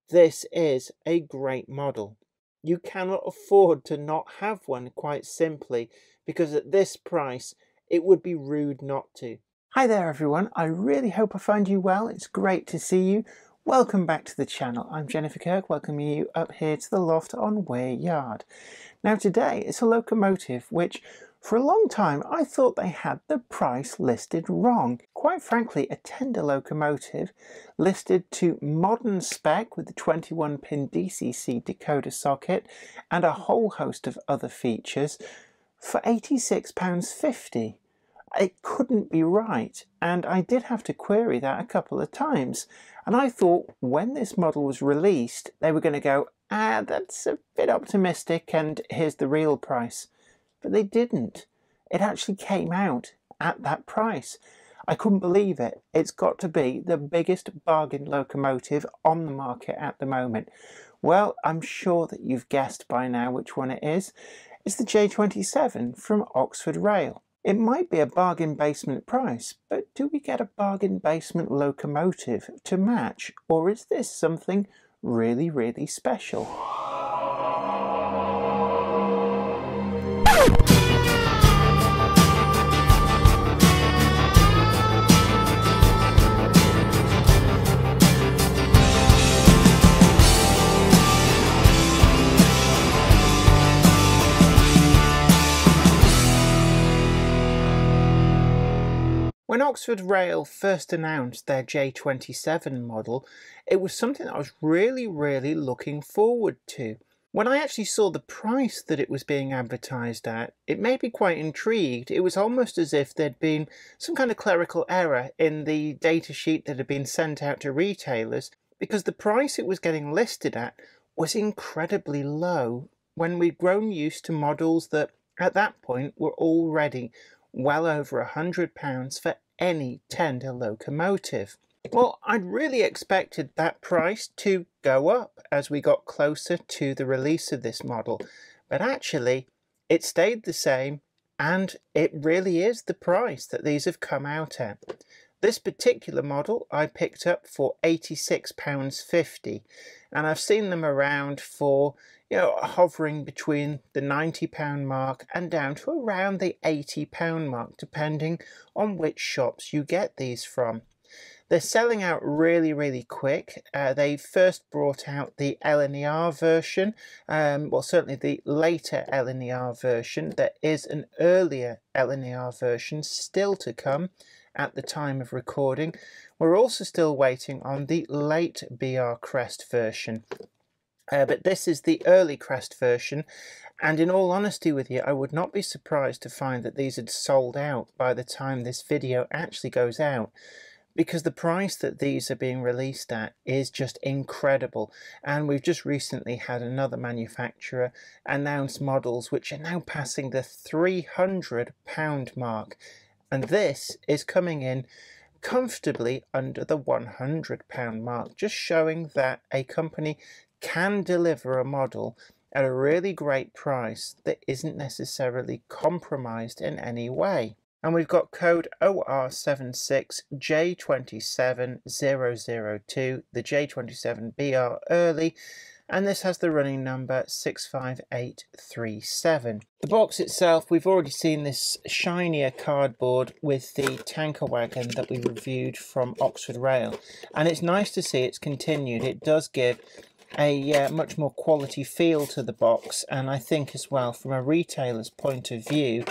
This is a great model. You cannot afford to not have one, quite simply, because at this price it would be rude not to. Hi there everyone, I really hope I find you well. It's great to see you. Welcome back to the channel. I'm Jennifer Kirk, welcoming you up here to the loft on Weir Yard. Now today it's a locomotive which for a long time I thought they had the price listed wrong. Quite frankly, a tender locomotive listed to modern spec with the 21-pin Dcc decoder socket and a whole host of other features for £86.50. It couldn't be right, and I did have to query that a couple of times. And I thought when this model was released they were going to go, that's a bit optimistic and here's the real price. But they didn't. It actually came out at that price. I couldn't believe it. It's got to be the biggest bargain locomotive on the market at the moment. Well, I'm sure that you've guessed by now which one it is. It's the J27 from Oxford Rail. It might be a bargain basement price, but do we get a bargain basement locomotive to match, or is this something really, really special? When Oxford Rail first announced their J27 model, it was something that I was really looking forward to. When I actually saw the price that it was being advertised at, it made me quite intrigued. It was almost as if there'd been some kind of clerical error in the data sheet that had been sent out to retailers, because the price it was getting listed at was incredibly low when we'd grown used to models that at that point were already well over £100 for any tender locomotive. Well, I'd really expected that price to go up as we got closer to the release of this model, but actually it stayed the same, and it really is the price that these have come out at. This particular model I picked up for £86.50, and I've seen them around for, hovering between the £90 mark and down to around the £80 mark, depending on which shops you get these from. They're selling out really quick. They first brought out the LNER version, well, certainly the later LNER version. There is an earlier LNER version still to come at the time of recording. We're also still waiting on the late BR Crest version. But this is the early Crest version, and in all honesty with you, I would not be surprised to find that these had sold out by the time this video actually goes out, because the price that these are being released at is just incredible. And we've just recently had another manufacturer announce models which are now passing the £300 mark, and this is coming in comfortably under the £100 mark, just showing that a company can deliver a model at a really great price that isn't necessarily compromised in any way. And we've got code OR76J27002, the J27BR early, and this has the running number 65837. The box itself, we've already seen this shinier cardboard with the tanker wagon that we reviewed from Oxford Rail, and it's nice to see it's continued. It does give a much more quality feel to the box, and I think as well from a retailer's point of view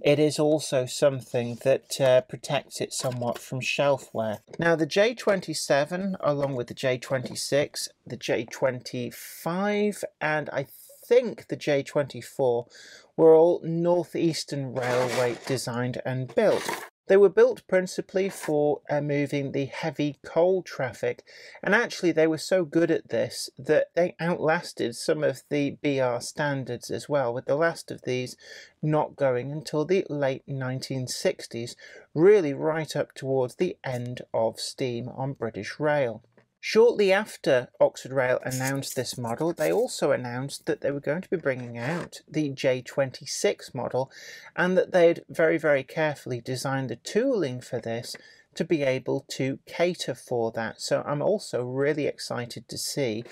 it is also something that protects it somewhat from shelf wear. Now the J27 along with the J26, the J25 and I think the J24 were all Northeastern Railway designed and built. They were built principally for moving the heavy coal traffic, and actually they were so good at this that they outlasted some of the BR standards as well, with the last of these not going until the late 1960s, really right up towards the end of steam on British Rail. Shortly after Oxford Rail announced this model, they also announced that they were going to be bringing out the J26 model, and that they'd very carefully designed the tooling for this to be able to cater for that. So I'm also really excited to see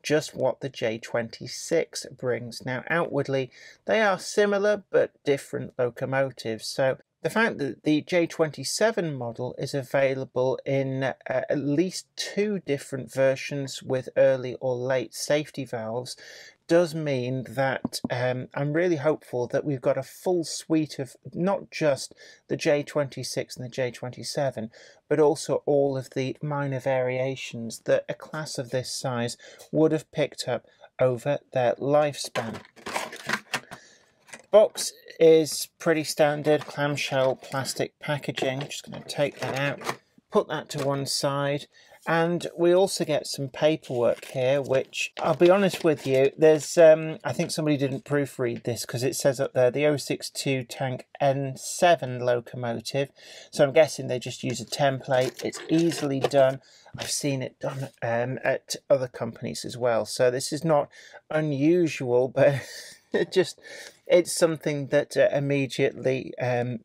just what the J26 brings. Now, outwardly, they are similar but different locomotives. So the fact that the J27 model is available in at least 2 different versions with early or late safety valves does mean that I'm really hopeful that we've got a full suite of not just the J26 and the J27, but also all of the minor variations that a class of this size would have picked up over their lifespan. Box is pretty standard clamshell plastic packaging. I'm just going to take that out, put that to one side, and we also get some paperwork here, which I'll be honest with you, there's I think somebody didn't proofread this because it says up there the 062 tank N7 locomotive, so I'm guessing they just use a template. It's easily done. I've seen it done at other companies as well, so this is not unusual, but it's something that immediately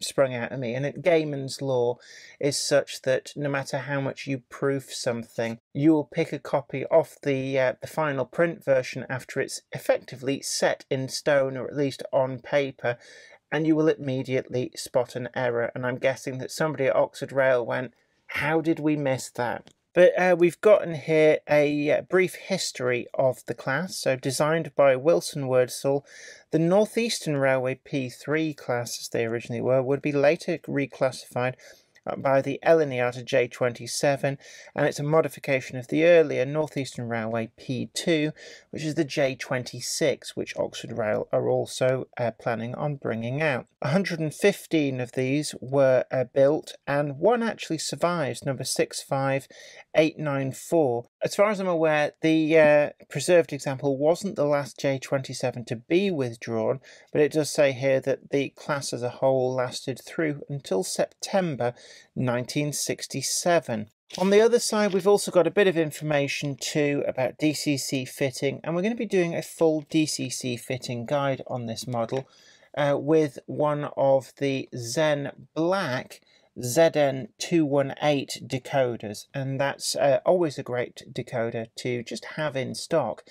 sprung out at me. And Gaiman's law is such that no matter how much you proof something, you will pick a copy off the final print version after it's effectively set in stone, or at least on paper, and you will immediately spot an error. And I'm guessing that somebody at Oxford Rail went, how did we miss that? But we've gotten here a brief history of the class. So designed by Wilson Wordsall, the North Eastern Railway P3 class, as they originally were, would be later reclassified by the J27 J27, and it's a modification of the earlier North Eastern Railway P2, which is the J26, which Oxford Rail are also planning on bringing out. 115 of these were built, and one actually survives, number 65894. As far as I'm aware, the preserved example wasn't the last J27 to be withdrawn, but it does say here that the class as a whole lasted through until September 1967. On the other side, we've also got a bit of information too about DCC fitting, and we're going to be doing a full DCC fitting guide on this model with one of the Zen Black ZN218 decoders, and that's always a great decoder to just have in stock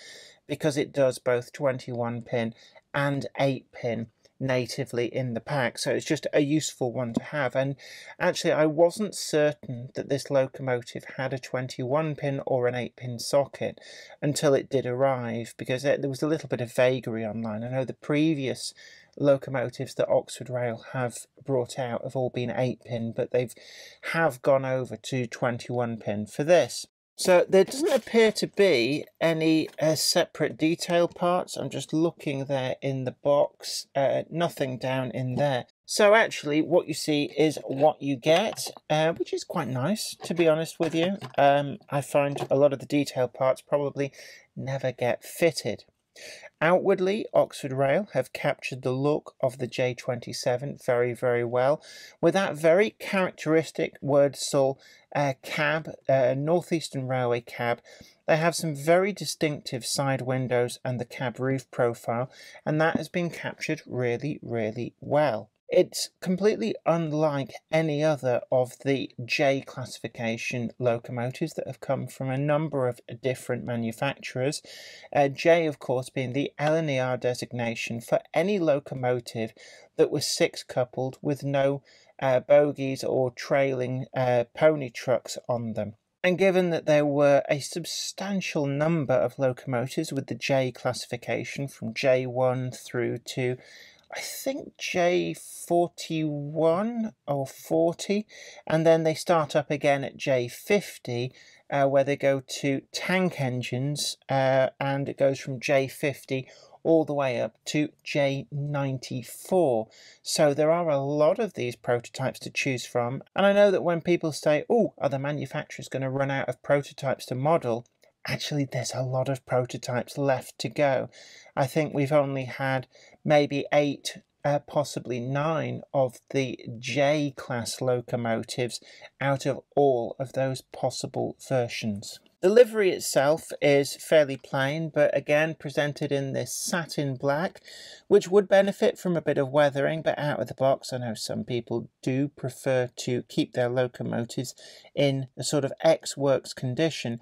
because it does both 21 pin and 8 pin natively in the pack, so it's just a useful one to have. And actually I wasn't certain that this locomotive had a 21 pin or an 8 pin socket until it did arrive, because there was a little bit of vagary online. I know the previous locomotives that Oxford Rail have brought out have all been 8 pin, but have gone over to 21 pin for this. So there doesn't appear to be any separate detail parts. I'm just looking there in the box, nothing down in there. So actually what you see is what you get, which is quite nice, to be honest with you. I find a lot of the detail parts probably never get fitted. Outwardly, Oxford Rail have captured the look of the J27 very, very well, with that very characteristic Wordsall cab, North Eastern Railway cab. They have some very distinctive side windows and the cab roof profile, and that has been captured really, really well. It's completely unlike any other of the J classification locomotives that have come from a number of different manufacturers. J, of course, being the LNER designation for any locomotive that was 6-coupled with no bogies or trailing pony trucks on them. And given that there were a substantial number of locomotives with the J classification from J1 through to I think J41 or 40, and then they start up again at J50, where they go to tank engines, and it goes from J50 all the way up to J94. So there are a lot of these prototypes to choose from, and I know that when people say, oh, are the manufacturers going to run out of prototypes to model? Actually, there's a lot of prototypes left to go. I think we've only had maybe 8, possibly 9 of the J-class locomotives out of all of those possible versions. The livery itself is fairly plain, but again presented in this satin black, which would benefit from a bit of weathering, but out of the box I know some people do prefer to keep their locomotives in a sort of ex-works condition.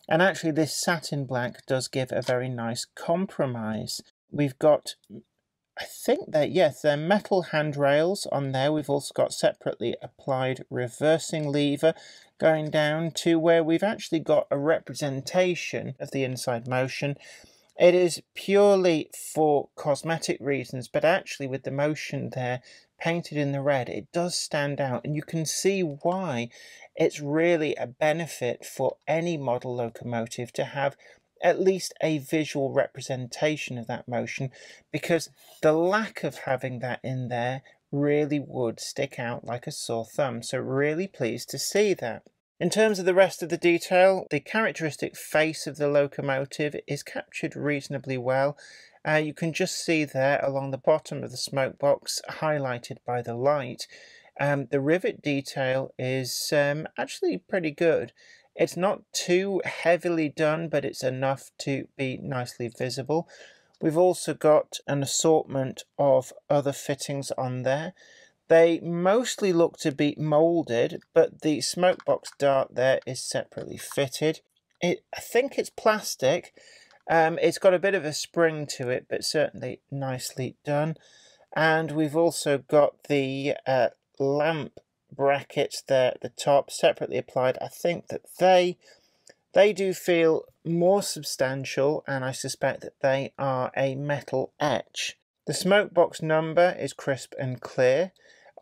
And actually this satin black does give a very nice compromise. We've got, I think that, yes, they're metal handrails on there. We've also got separately applied reversing lever going down to where we've actually got a representation of the inside motion. It is purely for cosmetic reasons, but actually with the motion there painted in the red, it does stand out, and you can see why it's really a benefit for any model locomotive to have at least a visual representation of that motion, because the lack of having that in there really would stick out like a sore thumb. So really pleased to see that. In terms of the rest of the detail, the characteristic face of the locomotive is captured reasonably well. You can just see there along the bottom of the smoke box, highlighted by the light. The rivet detail is actually pretty good. It's not too heavily done, but it's enough to be nicely visible. We've also got an assortment of other fittings on there. They mostly look to be moulded, but the smoke box dart there is separately fitted. I think it's plastic. It's got a bit of a spring to it, but certainly nicely done. And we've also got the lamp brackets there at the top, separately applied. I think that they do feel more substantial, and I suspect that they are a metal etch. The smoke box number is crisp and clear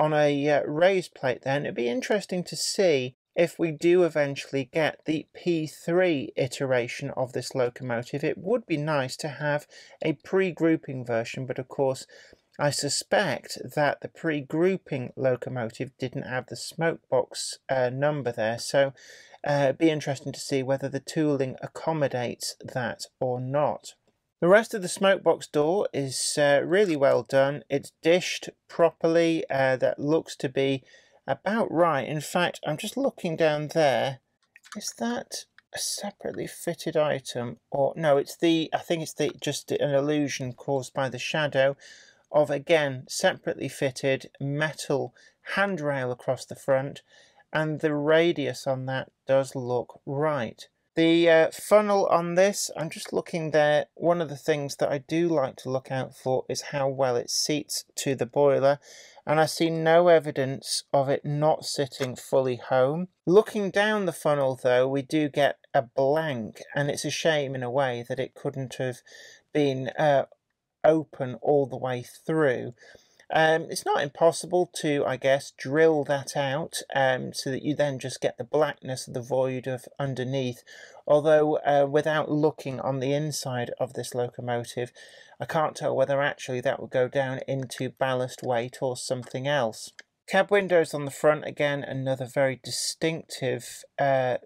on a raised plate then. It'd be interesting to see if we do eventually get the P3 iteration of this locomotive. It would be nice to have a pre-grouping version, but of course I suspect that the pre-grouping locomotive didn't have the smoke box number there, so it'd be interesting to see whether the tooling accommodates that or not. The rest of the smoke box door is really well done. It's dished properly. That looks to be about right. In fact, I'm just looking down there. Is that a separately fitted item? Or no, I think it's just an illusion caused by the shadow of, again, separately fitted metal handrail across the front, and the radius on that does look right. The funnel on this, I'm just looking there. One of the things that I do like to look out for is how well it seats to the boiler, and I see no evidence of it not sitting fully home. Looking down the funnel though, we do get a blank, and it's a shame in a way that it couldn't have been open all the way through. It's not impossible to, I guess, drill that out so that you then just get the blackness of the void of underneath. Although without looking on the inside of this locomotive, I can't tell whether actually that will go down into ballast weight or something else. Cab windows on the front, again, another very distinctive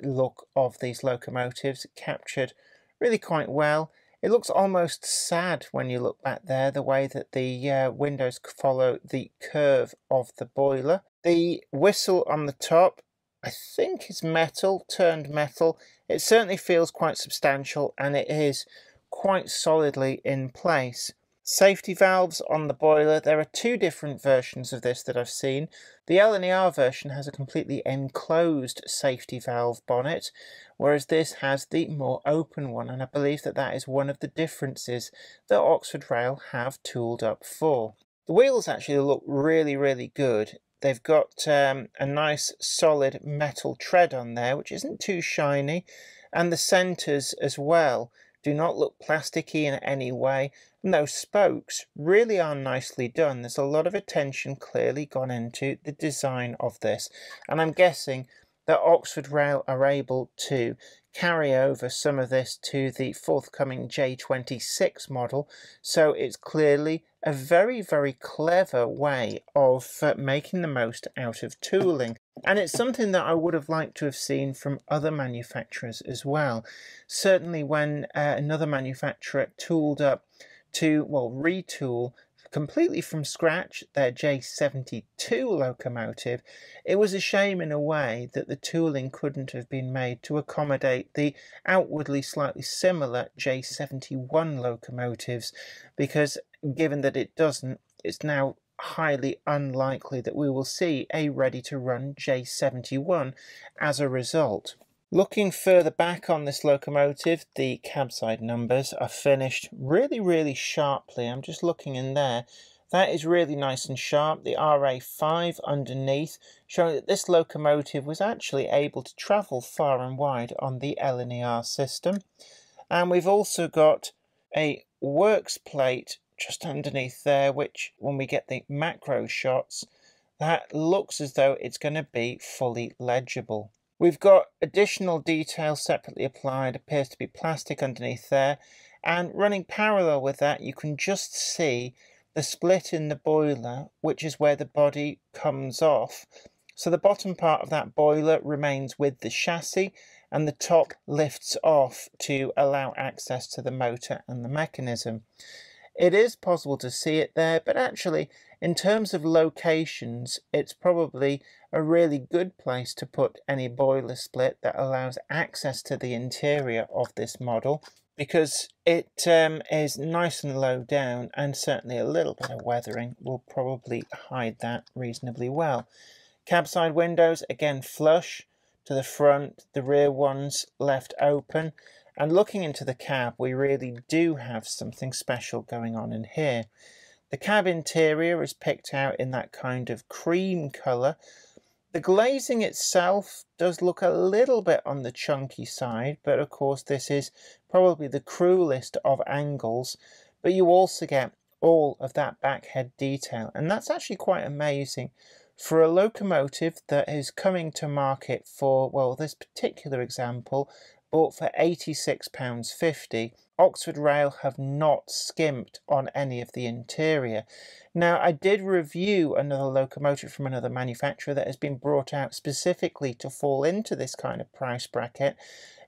look of these locomotives, captured really quite well. It looks almost sad when you look back there, the way that the windows follow the curve of the boiler. The whistle on the top, I think is metal, turned metal. It certainly feels quite substantial, and it is quite solidly in place. Safety valves on the boiler. There are two different versions of this that I've seen. The LNER version has a completely enclosed safety valve bonnet, whereas this has the more open one, and I believe that that is one of the differences that Oxford Rail have tooled up for. The wheels actually look really, really good. They've got a nice solid metal tread on there, which isn't too shiny, and the centres as well do not look plasticky in any way. And those spokes really are nicely done. There's a lot of attention clearly gone into the design of this, and I'm guessing that Oxford Rail are able to carry over some of this to the forthcoming J26 model, so it's clearly a very, very clever way of making the most out of tooling. And it's something that I would have liked to have seen from other manufacturers as well. Certainly when another manufacturer tooled up to, well, retool completely from scratch, their J72 locomotive, it was a shame in a way that the tooling couldn't have been made to accommodate the outwardly slightly similar J71 locomotives, because given that it doesn't, it's now highly unlikely that we will see a ready-to-run J71 as a result. Looking further back on this locomotive, the cabside numbers are finished really sharply. I'm just looking in there. That is really nice and sharp. The RA5 underneath, showing that this locomotive was actually able to travel far and wide on the LNER system. And we've also got a works plate just underneath there, which when we get the macro shots, that looks as though it's going to be fully legible. We've got additional detail separately applied, appears to be plastic underneath there, and running parallel with that you can just see the split in the boiler, which is where the body comes off. So the bottom part of that boiler remains with the chassis and the top lifts off to allow access to the motor and the mechanism. It is possible to see it there, but actually in terms of locations, it's probably a really good place to put any boiler split that allows access to the interior of this model, because it is nice and low down, and certainly a little bit of weathering will probably hide that reasonably well. Cabside windows, again flush to the front, the rear ones left open. And looking into the cab, we really do have something special going on in here. The cab interior is picked out in that kind of cream colour. The glazing itself does look a little bit on the chunky side, but of course this is probably the cruelest of angles. But you also get all of that backhead detail, and that's actually quite amazing. For a locomotive that is coming to market for, well, this particular example, bought for £86.50, Oxford Rail have not skimped on any of the interior. Now, I did review another locomotive from another manufacturer that has been brought out specifically to fall into this kind of price bracket,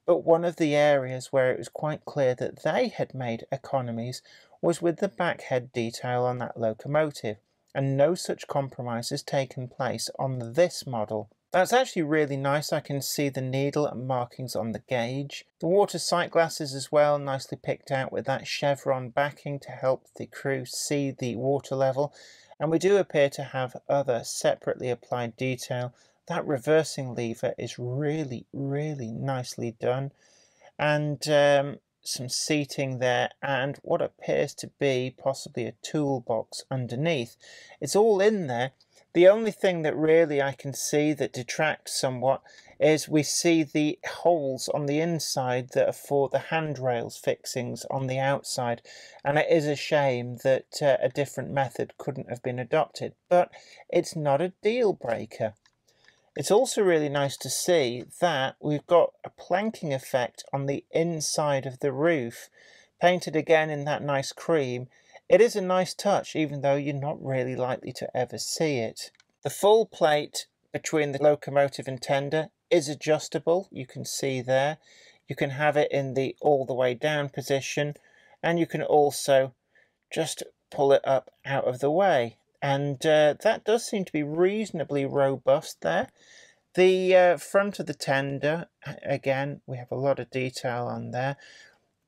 but one of the areas where it was quite clear that they had made economies was with the backhead detail on that locomotive, and no such compromise has taken place on this model. That's actually really nice. I can see the needle and markings on the gauge. The water sight glasses as well, nicely picked out with that chevron backing to help the crew see the water level. And we do appear to have other separately applied detail. That reversing lever is really nicely done. And some seating there, and what appears to be possibly a toolbox underneath. It's all in there. The only thing that really I can see that detracts somewhat is we see the holes on the inside that are for the handrails fixings on the outside, and it is a shame that a different method couldn't have been adopted, but it's not a deal breaker. It's also really nice to see that we've got a planking effect on the inside of the roof, painted again in that nice cream. It is a nice touch, even though you're not really likely to ever see it. The full plate between the locomotive and tender is adjustable, you can see there. You can have it in the all the way down position, and you can also just pull it up out of the way. And that does seem to be reasonably robust there. The front of the tender, again, we have a lot of detail on there.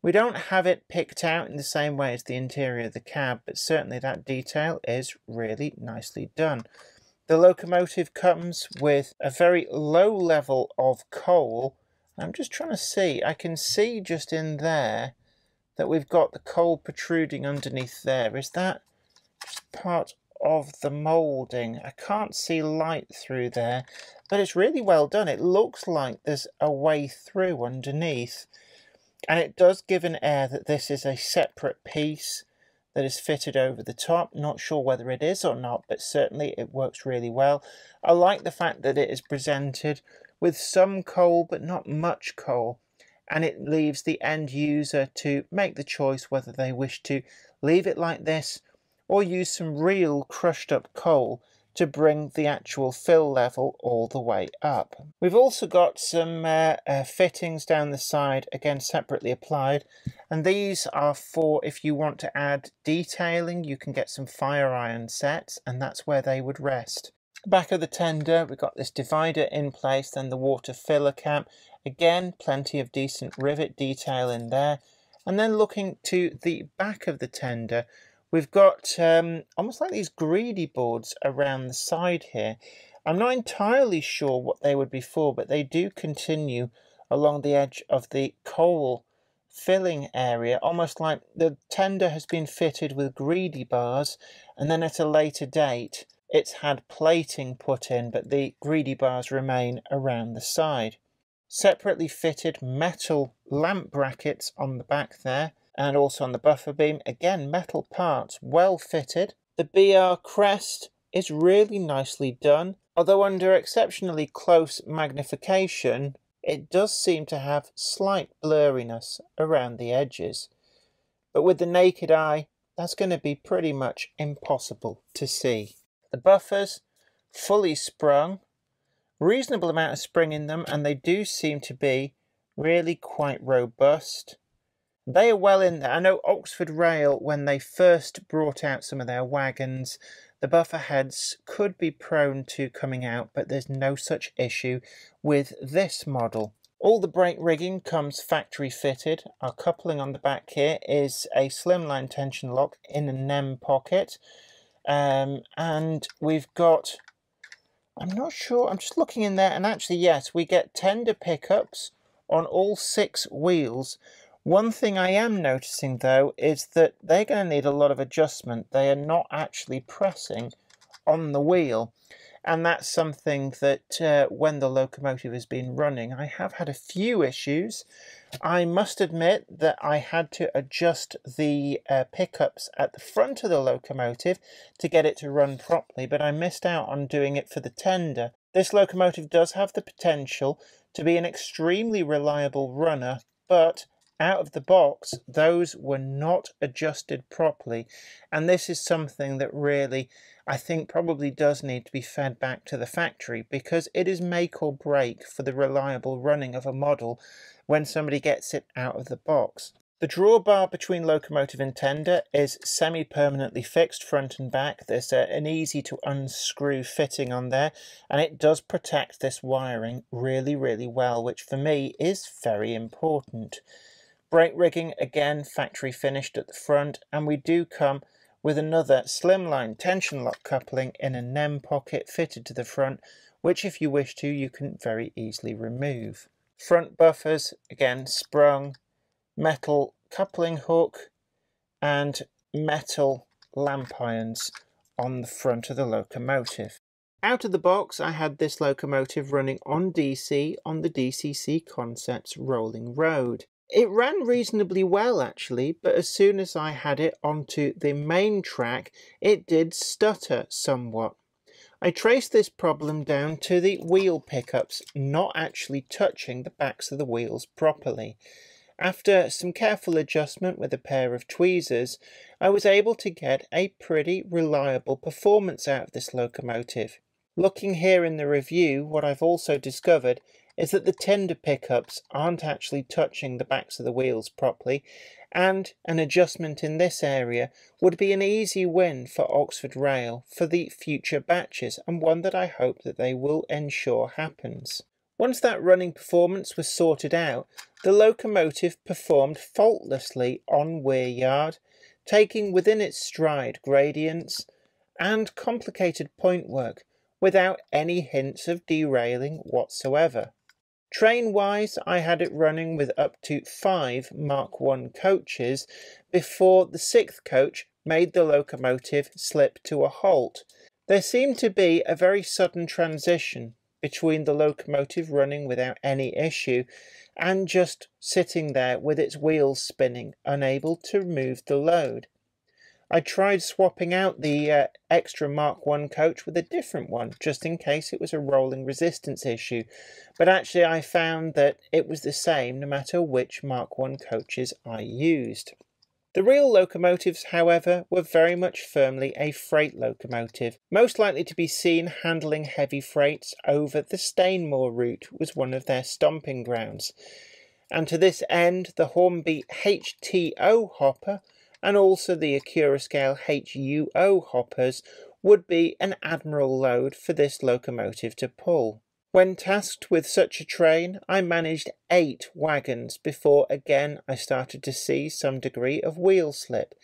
We don't have it picked out in the same way as the interior of the cab, but certainly that detail is really nicely done. The locomotive comes with a very low level of coal. I'm just trying to see, I can see just in there that we've got the coal protruding underneath there. Is that just part of the moulding? I can't see light through there, but it's really well done. It looks like there's a way through underneath. And it does give an air that this is a separate piece that is fitted over the top. Not sure whether it is or not, but certainly it works really well. I like the fact that it is presented with some coal, but not much coal. And it leaves the end user to make the choice whether they wish to leave it like this or use some real crushed up coal to bring the actual fill level all the way up. We've also got some fittings down the side, again separately applied, and these are for if you want to add detailing. You can get some fire iron sets, and that's where they would rest. Back of the tender, we've got this divider in place, then the water filler cap. Again, plenty of decent rivet detail in there. And then looking to the back of the tender, we've got almost like these greedy boards around the side here. I'm not entirely sure what they would be for, but they do continue along the edge of the coal filling area, almost like the tender has been fitted with greedy bars, and then at a later date it's had plating put in, but the greedy bars remain around the side. Separately fitted metal lamp brackets on the back there, and also on the buffer beam. Again, metal parts, well fitted. The BR crest is really nicely done, although under exceptionally close magnification, it does seem to have slight blurriness around the edges. But with the naked eye, that's going to be pretty much impossible to see. The buffers, fully sprung, reasonable amount of spring in them, and they do seem to be really quite robust. They are well in there. I know Oxford Rail, when they first brought out some of their wagons, the buffer heads could be prone to coming out, but there's no such issue with this model. All the brake rigging comes factory fitted. Our coupling on the back here is a slimline tension lock in a NEM pocket. And we've got, I'm not sure, I'm just looking in there, and actually yes, we get tender pickups on all 6 wheels. One thing I am noticing though is that they're going to need a lot of adjustment. They are not actually pressing on the wheel, and that's something that when the locomotive has been running, I have had a few issues. I must admit that I had to adjust the pickups at the front of the locomotive to get it to run properly, but I missed out on doing it for the tender. This locomotive does have the potential to be an extremely reliable runner, but out of the box, those were not adjusted properly, and this is something that really, I think, probably does need to be fed back to the factory, because it is make or break for the reliable running of a model when somebody gets it out of the box. The drawbar between locomotive and tender is semi-permanently fixed front and back. There's an easy to unscrew fitting on there, and it does protect this wiring really, really well, which for me is very important. Brake rigging, again, factory finished at the front, and we do come with another slimline tension lock coupling in a NEM pocket fitted to the front, which if you wish to, you can very easily remove. Front buffers, again, sprung, metal coupling hook, and metal lamp irons on the front of the locomotive. Out of the box, I had this locomotive running on DC on the DCC Concepts rolling road. It ran reasonably well actually, but as soon as I had it onto the main track, it did stutter somewhat. I traced this problem down to the wheel pickups not actually touching the backs of the wheels properly. After some careful adjustment with a pair of tweezers, I was able to get a pretty reliable performance out of this locomotive. Looking here in the review, what I've also discovered is that the tender pickups aren't actually touching the backs of the wheels properly, and an adjustment in this area would be an easy win for Oxford Rail for the future batches, and one that I hope that they will ensure happens. Once that running performance was sorted out, the locomotive performed faultlessly on weir yard, taking within its stride gradients and complicated point work without any hints of derailing whatsoever. Train-wise, I had it running with up to 5 Mark I coaches before the 6th coach made the locomotive slip to a halt. There seemed to be a very sudden transition between the locomotive running without any issue and just sitting there with its wheels spinning, unable to move the load. I tried swapping out the extra Mark I coach with a different one, just in case it was a rolling resistance issue, but actually I found that it was the same no matter which Mark I coaches I used. The real locomotives, however, were very much firmly a freight locomotive. Most likely to be seen handling heavy freights over the Stainmore route was one of their stomping grounds. And to this end, the Hornby HTO hopper and also the Accurascale HUO hoppers would be an admirable load for this locomotive to pull. When tasked with such a train, I managed 8 wagons before again I started to see some degree of wheel slip.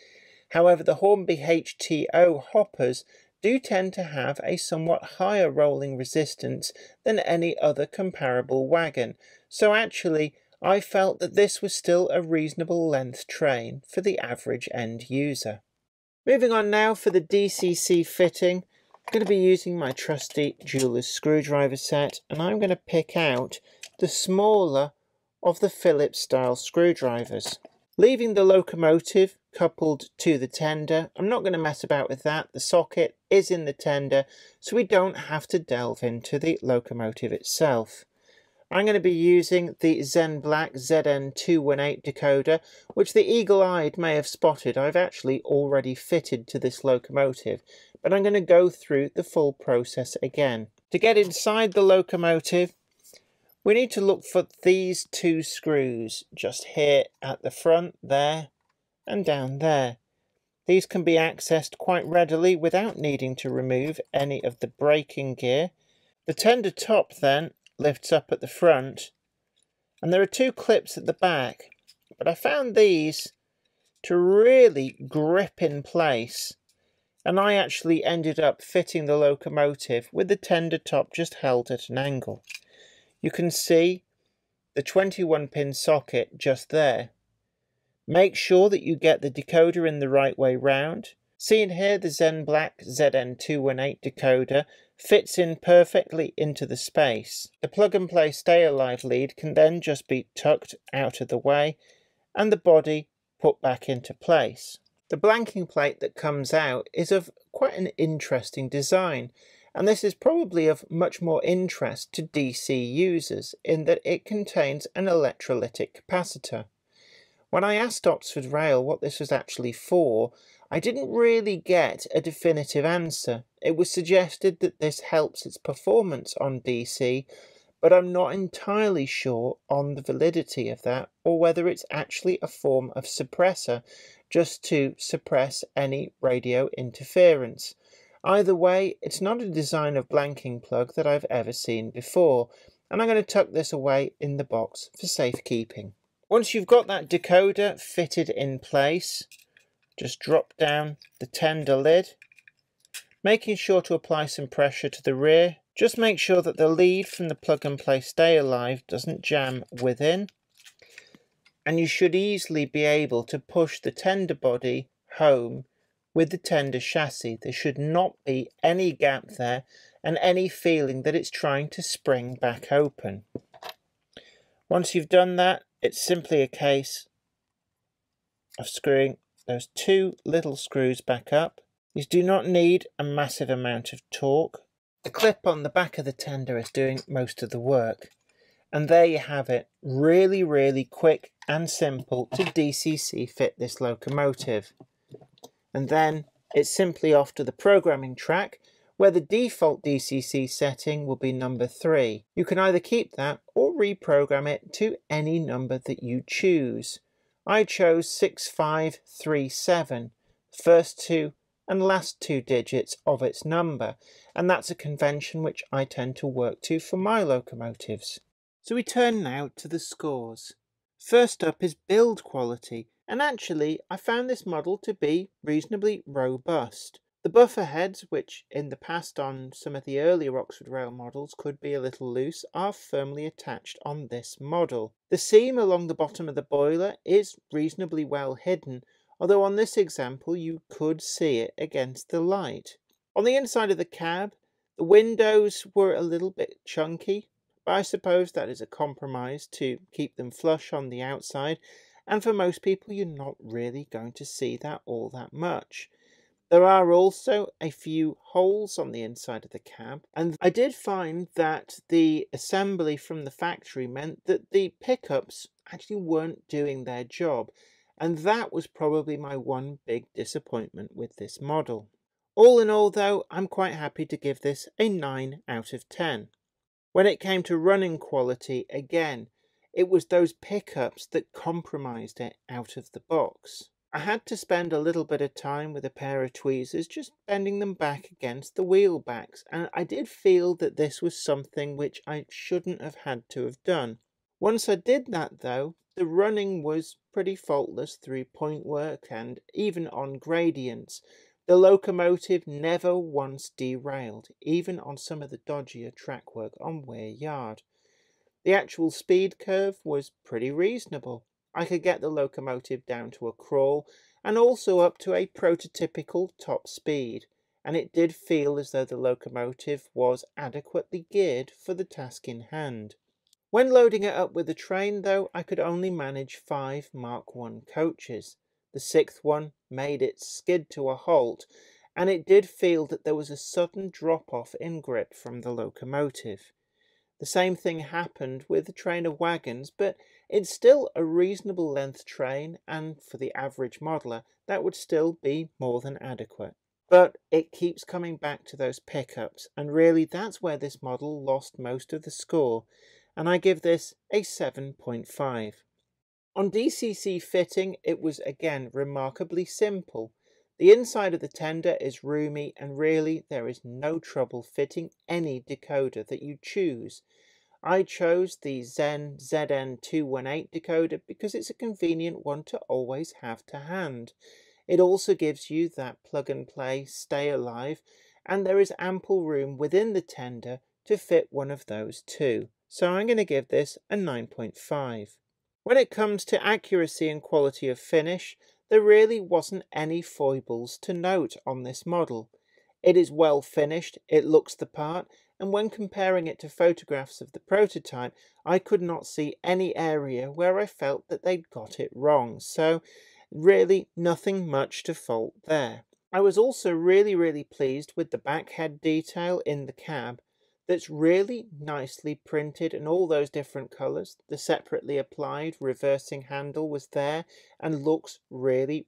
However, the Hornby HTO hoppers do tend to have a somewhat higher rolling resistance than any other comparable wagon, so actually I felt that this was still a reasonable length train for the average end user. Moving on now for the DCC fitting. I'm going to be using my trusty jeweler's screwdriver set, and I'm going to pick out the smaller of the Phillips style screwdrivers. Leaving the locomotive coupled to the tender, I'm not going to mess about with that. The socket is in the tender, so we don't have to delve into the locomotive itself. I'm going to be using the Zen Black ZN218 decoder, which the eagle-eyed may have spotted I've actually already fitted to this locomotive, but I'm going to go through the full process again. To get inside the locomotive, we need to look for these 2 screws just here at the front, there, and down there. These can be accessed quite readily without needing to remove any of the braking gear. The tender top then lifts up at the front, and there are 2 clips at the back, but I found these to really grip in place, and I actually ended up fitting the locomotive with the tender top just held at an angle. You can see the 21-pin socket just there. Make sure that you get the decoder in the right way round. Seen here, the Zen Black ZN218 decoder fits in perfectly into the space. The plug and play stay alive lead can then just be tucked out of the way and the body put back into place. The blanking plate that comes out is of quite an interesting design, and this is probably of much more interest to DC users in that it contains an electrolytic capacitor. When I asked Oxford Rail what this was actually for, I didn't really get a definitive answer. It was suggested that this helps its performance on DC, but I'm not entirely sure on the validity of that, or whether it's actually a form of suppressor, just to suppress any radio interference. Either way, it's not a design of blanking plug that I've ever seen before, and I'm going to tuck this away in the box for safekeeping. Once you've got that decoder fitted in place, just drop down the tender lid, making sure to apply some pressure to the rear. Just make sure that the lead from the plug and play stay alive doesn't jam within, and you should easily be able to push the tender body home with the tender chassis. There should not be any gap there and any feeling that it's trying to spring back open. Once you've done that, it's simply a case of screwing those 2 little screws back up. These do not need a massive amount of torque. The clip on the back of the tender is doing most of the work. And there you have it. Really, really quick and simple to DCC fit this locomotive. And then it's simply off to the programming track, where the default DCC setting will be number 3. You can either keep that or reprogram it to any number that you choose. I chose 6537, first 2 and last 2 digits of its number, and that's a convention which I tend to work to for my locomotives. So we turn now to the scores. First up is build quality, and actually I found this model to be reasonably robust. The buffer heads, which in the past on some of the earlier Oxford Rail models could be a little loose, are firmly attached on this model. The seam along the bottom of the boiler is reasonably well hidden, although on this example you could see it against the light. On the inside of the cab, the windows were a little bit chunky, but I suppose that is a compromise to keep them flush on the outside, and for most people you're not really going to see that all that much. There are also a few holes on the inside of the cab, and I did find that the assembly from the factory meant that the pickups actually weren't doing their job, and that was probably my one big disappointment with this model. All in all though, I'm quite happy to give this a 9 out of 10. When it came to running quality, again, it was those pickups that compromised it out of the box. I had to spend a little bit of time with a pair of tweezers just bending them back against the wheel backs, and I did feel that this was something which I shouldn't have had to have done. Once I did that though, the running was pretty faultless through point work and even on gradients. The locomotive never once derailed, even on some of the dodgier track work on Weir Yard. The actual speed curve was pretty reasonable. I could get the locomotive down to a crawl and also up to a prototypical top speed, and it did feel as though the locomotive was adequately geared for the task in hand. When loading it up with the train though, I could only manage 5 Mark I coaches. The 6th one made it skid to a halt, and it did feel that there was a sudden drop-off in grip from the locomotive. The same thing happened with the train of wagons, but it's still a reasonable length train, and for the average modeller, that would still be more than adequate. But it keeps coming back to those pickups, and really that's where this model lost most of the score, and I give this a 7.5. On Dcc Fitting, it was again remarkably simple. The inside of the tender is roomy, and really there is no trouble fitting any decoder that you choose. I chose the Zen ZN218 decoder because it's a convenient one to always have to hand. It also gives you that plug and play stay alive, and there is ample room within the tender to fit one of those too. So I'm going to give this a 9.5. When it comes to accuracy and quality of finish, there really wasn't any foibles to note on this model. It is well finished, it looks the part, and when comparing it to photographs of the prototype, I could not see any area where I felt that they'd got it wrong, so really nothing much to fault there. I was also really pleased with the backhead detail in the cab. That's really nicely printed in all those different colours. The separately applied reversing handle was there and looks really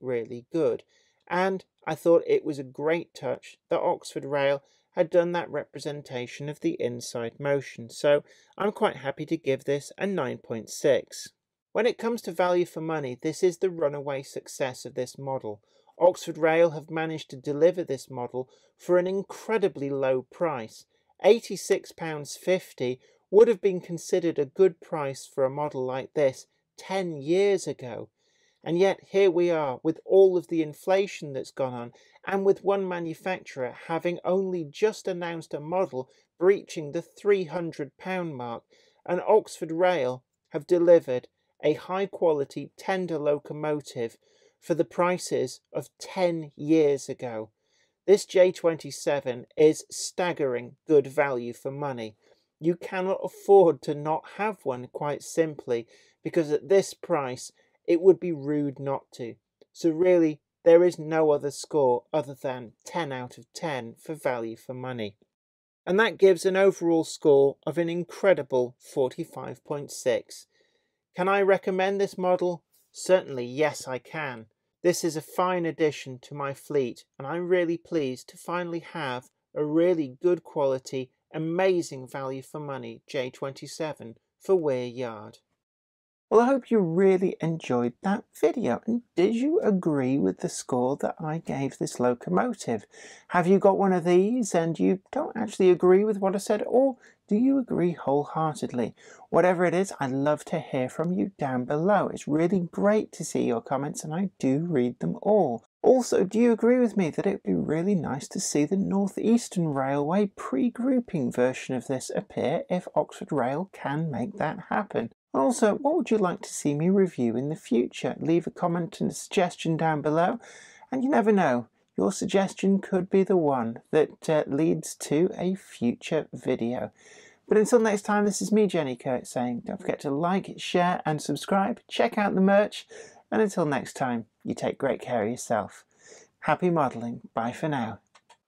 good. And I thought it was a great touch that Oxford Rail had done that representation of the inside motion, so I'm quite happy to give this a 9.6. When it comes to value for money, this is the runaway success of this model. Oxford Rail have managed to deliver this model for an incredibly low price. £86.50 would have been considered a good price for a model like this 10 years ago. And yet here we are with all of the inflation that's gone on, and with one manufacturer having only just announced a model breaching the £300 mark, and Oxford Rail have delivered a high quality tender locomotive for the prices of 10 years ago. This J27 is staggering good value for money. You cannot afford to not have one, quite simply, because at this price it would be rude not to. So really there is no other score other than 10 out of 10 for value for money. And that gives an overall score of an incredible 45.6. Can I recommend this model? Certainly yes, I can. This is a fine addition to my fleet, and I'm really pleased to finally have a really good quality, amazing value for money J27 for Weir Yard. Well, I hope you really enjoyed that video, and did you agree with the score that I gave this locomotive? Have you got one of these and you don't actually agree with what I said, or do you agree wholeheartedly? Whatever it is, I'd love to hear from you down below. It's really great to see your comments, and I do read them all. Also, do you agree with me that it would be really nice to see the North Eastern Railway pre-grouping version of this appear if Oxford Rail can make that happen? Also, what would you like to see me review in the future? Leave a comment and a suggestion down below, and you never know, your suggestion could be the one that leads to a future video. But until next time, this is me, Jenny Kirk, saying don't forget to like, share and subscribe, check out the merch, and until next time, you take great care of yourself. Happy modelling, bye for now.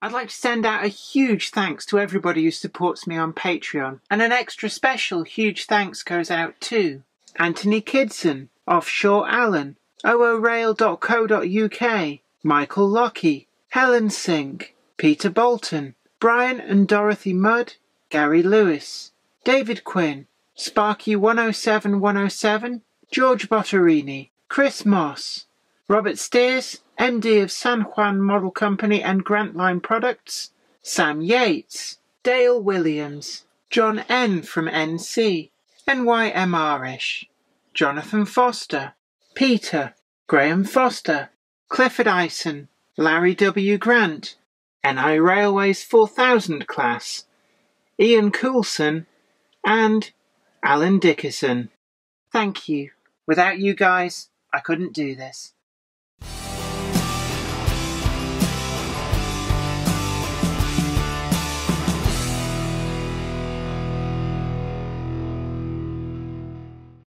I'd like to send out a huge thanks to everybody who supports me on Patreon, and an extra special huge thanks goes out to Anthony Kidson, Offshore Allen, oorail.co.uk, Michael Lockie, Helen Sink, Peter Bolton, Brian and Dorothy Mudd, Gary Lewis, David Quinn, Sparky107107, George Botterini, Chris Moss, Robert Steers, MD of San Juan Model Company and Grantline Products, Sam Yates, Dale Williams, John N. from NC, NYMRish, Jonathan Foster, Peter, Graham Foster, Clifford Ison, Larry W. Grant, NI Railways 4000 class, Ian Coulson, and Alan Dickerson. Thank you. Without you guys, I couldn't do this.